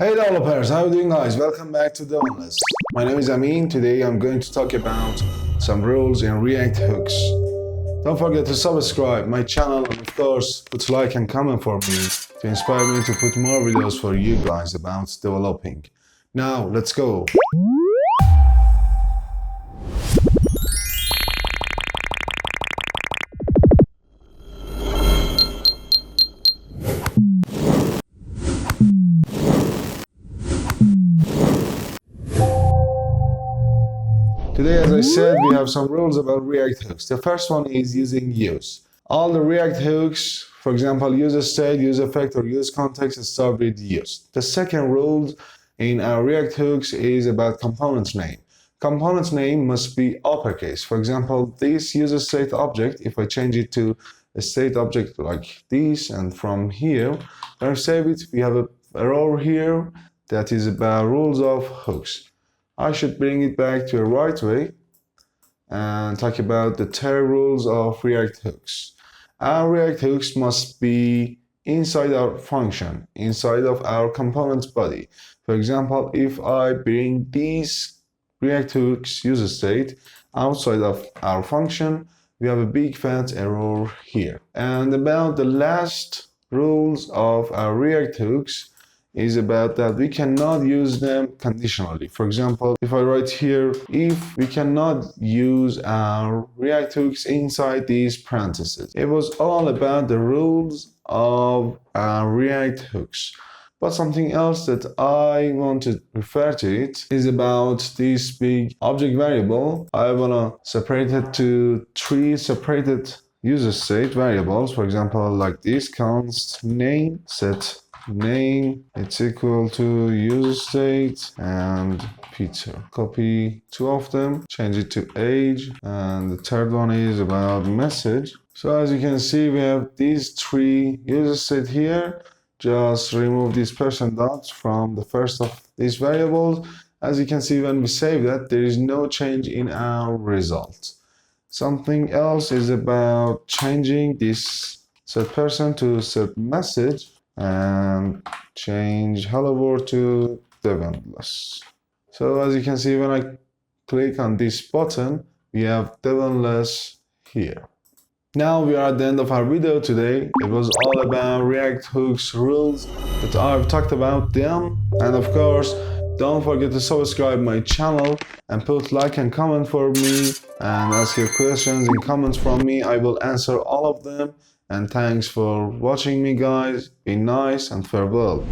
Hey developers, how are you doing guys? Welcome back to Developers. My name is Amin. Today I'm going to talk about some rules in React hooks. Don't forget to subscribe my channel and of course put like and comment for me to inspire me to put more videos for you guys about developing. Now let's go. Today, as I said, we have some rules about React hooks. The first one is using use. All the React hooks, for example, useState, useEffect, or useContext, start with use. The second rule in our React hooks is about component name. Component name must be uppercase. For example, this useState object, if I change it to a state object like this, and from here, when I save it, we have an error here that is about rules of hooks. I should bring it back to a right way and talk about the third rules of React hooks. Our React hooks must be inside our function, inside of our component body. For example, if I bring these React hooks useState outside of our function, we have a big fat error here. And about the last rules of our React hooks is about that we cannot use them conditionally. For example, if I write here, if we cannot use our React hooks inside these parentheses. It was all about the rules of our React hooks. But something else that I want to refer to it is about this big object variable. I want to separate it to three separated useState variables. For example, like this, const name, set name, it's equal to useState and Peter. Copy two of them, change it to age, and the third one is about message. So as you can see, we have these three useState here. Just remove this person dot from the first of these variables. As you can see, when we save that, there is no change in our result. Something else is about changing this set person to set message and change hello world to Devonless. So as you can see, when I click on this button, we have Devonless here. Now we are at the end of our video today. It was all about React hooks rules that I've talked about them. And of course, don't forget to subscribe my channel and put like and comment for me and ask your questions in comments from me. I will answer all of them. And thanks for watching me guys. Be nice and farewell.